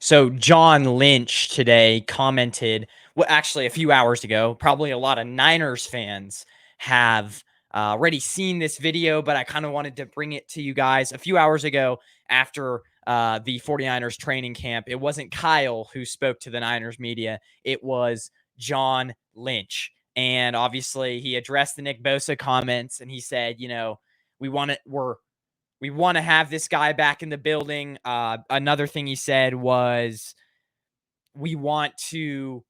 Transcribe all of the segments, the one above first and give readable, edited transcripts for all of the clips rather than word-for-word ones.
So John Lynch today commented, well, actually a few hours ago, probably a lot of Niners fans have already seen this video, but I kind of wanted to bring it to you guys a few hours ago after the 49ers training camp. It wasn't Kyle who spoke to the Niners media. It was John Lynch. And obviously he addressed the Nick Bosa comments and he said, we want to have this guy back in the building. Another thing he said was we want to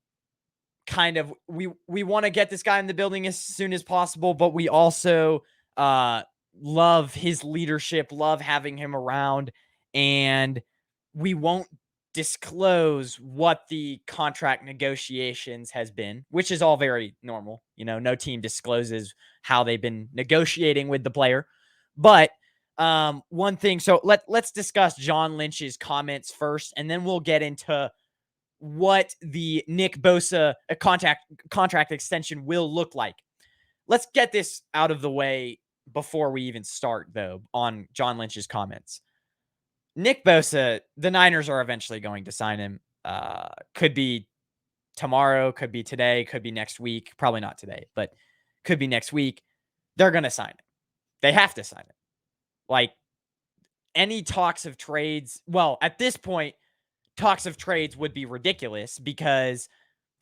we want to get this guy in the building as soon as possible, but we also love his leadership, love having him around, and we won't disclose what the contract negotiations has been, which is all very normal. No team discloses how they've been negotiating with the player. But one thing, so let's discuss John Lynch's comments first, and then we'll get into what the Nick Bosa contract extension will look like. Let's get this out of the way before we even start, though, on John Lynch's comments. Nick Bosa, the Niners are eventually going to sign him. Could be tomorrow, could be today, could be next week. Probably not today, but could be next week. They're going to sign him. They have to sign him. Like, any talks of trades, well, at this point, talks of trades would be ridiculous because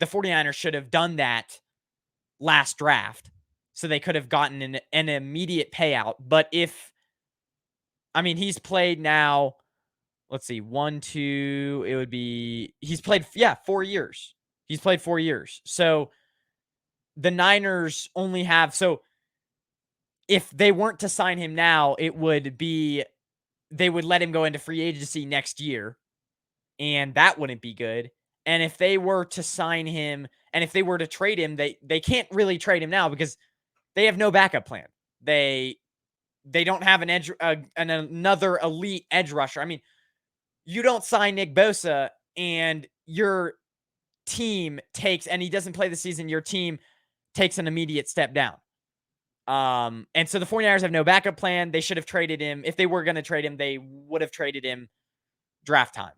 the 49ers should have done that last draft. So they could have gotten an immediate payout. But he's played now, let's see, he's played, 4 years. He's played 4 years. So the Niners only have, so if they weren't to sign him now, they would let him go into free agency next year. And that wouldn't be good. And if they were to sign him and if they were to trade him, they can't really trade him now because they have no backup plan. They don't have another elite edge rusher. I mean, you don't sign Nick Bosa and your team and he doesn't play the season, your team takes an immediate step down. And so the 49ers have no backup plan. They should have traded him. If they were going to trade him, they would have traded him draft time.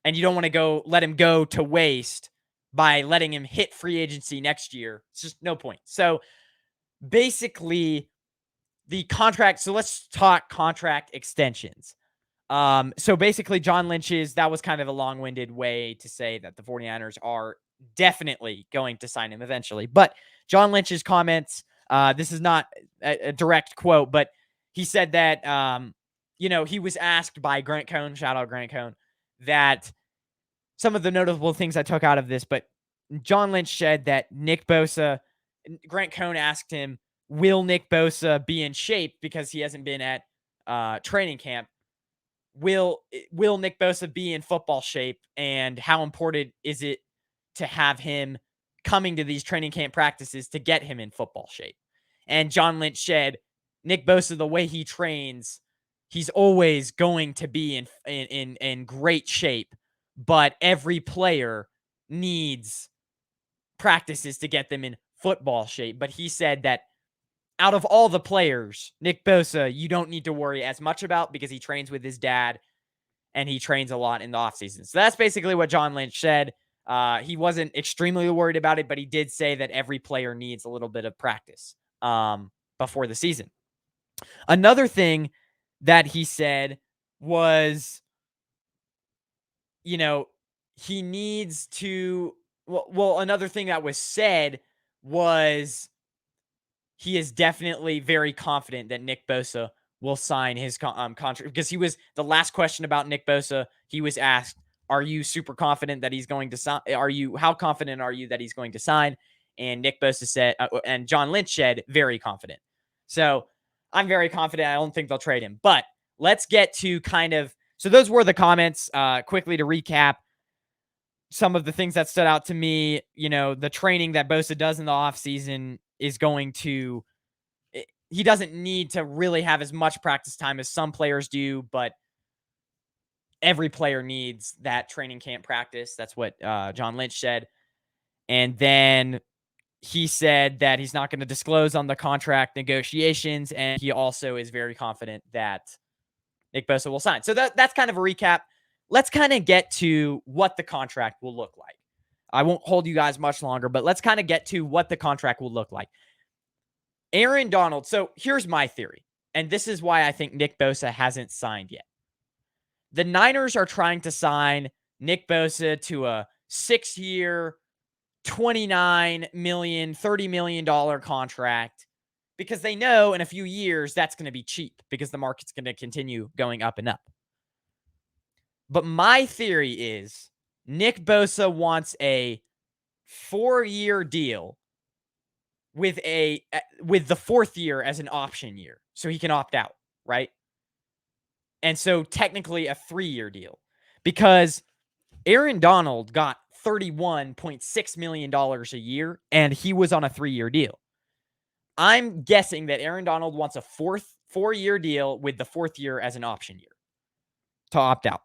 And you don't want to let him go to waste by letting him hit free agency next year. It's just no point. So basically the contract. So let's talk contract extensions. So basically John Lynch's, that was kind of a long-winded way to say that the 49ers are definitely going to sign him eventually. But John Lynch's comments, this is not a direct quote, but he said that, he was asked by Grant Cohn, shout out Grant Cohn, that some of the notable things I took out of this, but John Lynch said that Nick Bosa, Grant Cohn asked him, will Nick Bosa be in shape because he hasn't been at training camp? Will Nick Bosa be in football shape, and how important is it to have him coming to these training camp practices to get him in football shape? And John Lynch said, Nick Bosa, the way he trains, he's always going to be in great shape, but every player needs practices to get them in football shape. But he said that out of all the players, Nick Bosa, you don't need to worry as much about because he trains with his dad and he trains a lot in the offseason. So that's basically what John Lynch said. He wasn't extremely worried about it, but he did say that every player needs a little bit of practice before the season. Another thing that he said was, he needs to, another thing that was said was he is definitely very confident that Nick Bosa will sign his contract, because the last question about Nick Bosa, he was asked, are you super confident that he's going to sign? How confident are you that he's going to sign? And Nick Bosa said, and John Lynch said, very confident. So I'm very confident. I don't think they'll trade him, but let's get to so those were the comments. Quickly to recap some of the things that stood out to me, the training that Bosa does in the offseason is he doesn't need to really have as much practice time as some players do, but every player needs that training camp practice. That's what John Lynch said. And then he said that he's not going to disclose on the contract negotiations, and he also is very confident that Nick Bosa will sign. So that's kind of a recap. let's kind of get to what the contract will look like. I won't hold you guys much longer, but let's kind of get to what the contract will look like. Aaron Donald. So here's my theory, and this is why I think Nick Bosa hasn't signed yet. The Niners are trying to sign Nick Bosa to a 6-year, $29 million, $30 million contract because they know in a few years that's going to be cheap because the market's going to continue going up and up. But my theory is Nick Bosa wants a 4-year deal with the 4th year as an option year so he can opt out, right? And so technically a 3-year deal because Aaron Donald got $31.6 million a year and he was on a 3-year deal. I'm guessing that Aaron Donald wants a 4-year deal with the 4th year as an option year to opt out.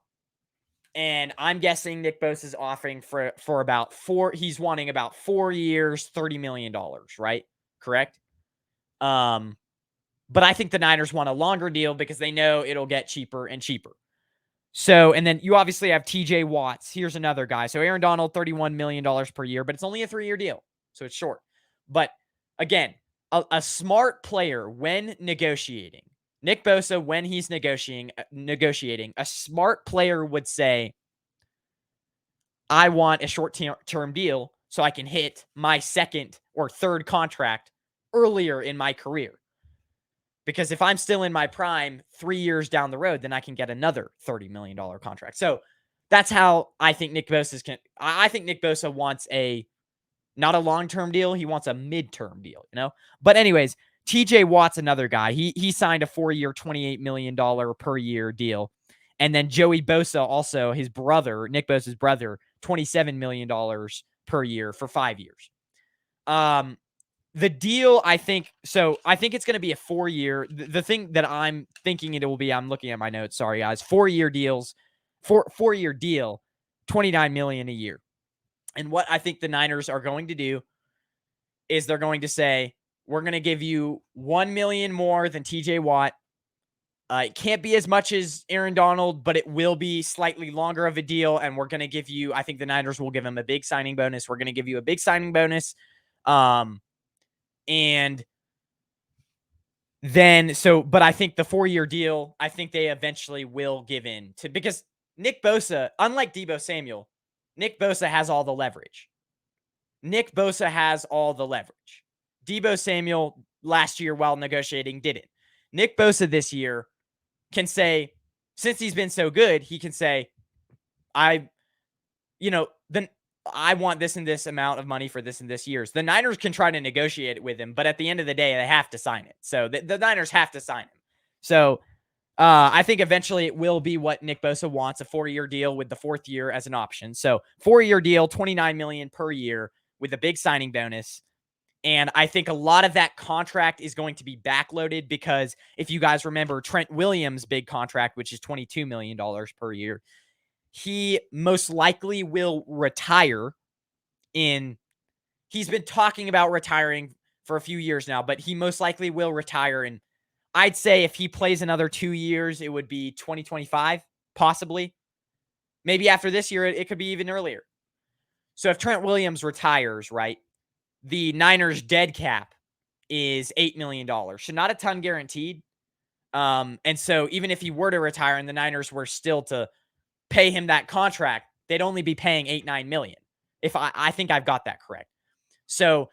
And I'm guessing Nick Bosa is offering for about he's wanting about 4 years, $30 million, right? Correct? But I think the Niners want a longer deal because they know it'll get cheaper and cheaper. So, and then you obviously have TJ Watts. Here's another guy. So Aaron Donald, $31 million per year, but it's only a 3-year deal. So it's short. But again, a smart player when negotiating, Nick Bosa, when he's negotiating, a smart player would say, I want a short-term deal so I can hit my 2nd or 3rd contract earlier in my career. Because if I'm still in my prime 3 years down the road, then I can get another $30 million contract. So that's how I think Nick Bosa I think Nick Bosa wants not a long-term deal. He wants a midterm deal, But anyways, TJ Watt's another guy. He signed a 4-year, $28 million per year deal. And then Joey Bosa, also his brother, Nick Bosa's brother, $27 million per year for 5 years. The deal, I think it's going to be a 4-year. The thing that I'm thinking it will be, I'm looking at my notes. Sorry, guys. 4-year deals, 4-year deal, $29 million a year. And what I think the Niners are going to do is they're going to say, we're going to give you $1 million more than TJ Watt. It can't be as much as Aaron Donald, but it will be slightly longer of a deal. And we're going to give you, I think the Niners will give him a big signing bonus. We're going to give you a big signing bonus. And then, but I think the 4-year deal, I think they eventually will give in to, because Nick Bosa, unlike Deebo Samuel, Nick Bosa has all the leverage. Deebo Samuel last year while negotiating didn't. Nick Bosa this year can say, since he's been so good, he can say, I want this and this amount of money for this and this years. The Niners can try to negotiate it with him, but at the end of the day, they have to sign it. So the Niners have to sign him. So I think eventually it will be what Nick Bosa wants, a 4-year deal with the 4th year as an option. So 4-year deal, $29 million per year with a big signing bonus. And I think a lot of that contract is going to be backloaded because if you guys remember Trent Williams' big contract, which is $22 million per year, he most likely will retire he's been talking about retiring for a few years now, but he most likely will retire. And I'd say if he plays another 2 years, it would be 2025, possibly. Maybe after this year, it could be even earlier. So if Trent Williams retires, right, the Niners dead cap is $8 million. So not a ton guaranteed. And so even if he were to retire and the Niners were still to pay him that contract, they'd only be paying $8-9 million. If I think I've got that correct. So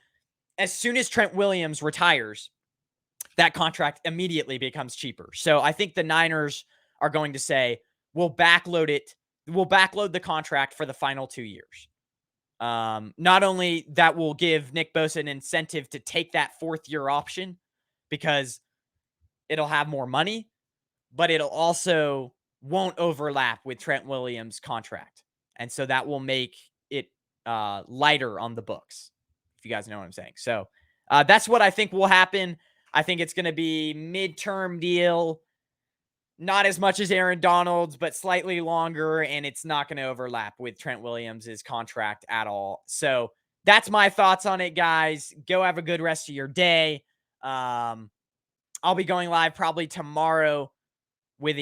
as soon as Trent Williams retires, that contract immediately becomes cheaper. So I think the Niners are going to say, we'll backload it. We'll backload the contract for the final 2 years. Not only that will give Nick Bosa an incentive to take that 4th year option because it'll have more money, but it'll also won't overlap with Trent Williams' contract. And so that will make it lighter on the books, if you guys know what I'm saying. So that's what I think will happen. I think it's going to be midterm deal, not as much as Aaron Donald's, but slightly longer, and it's not going to overlap with Trent Williams' contract at all. So that's my thoughts on it, guys. Go have a good rest of your day. I'll be going live probably tomorrow with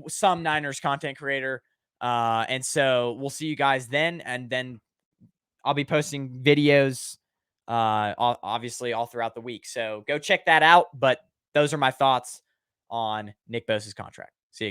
some Niners content creator. And so we'll see you guys then. And then I'll be posting videos, obviously all throughout the week. So go check that out. But those are my thoughts on Nick Bosa's contract.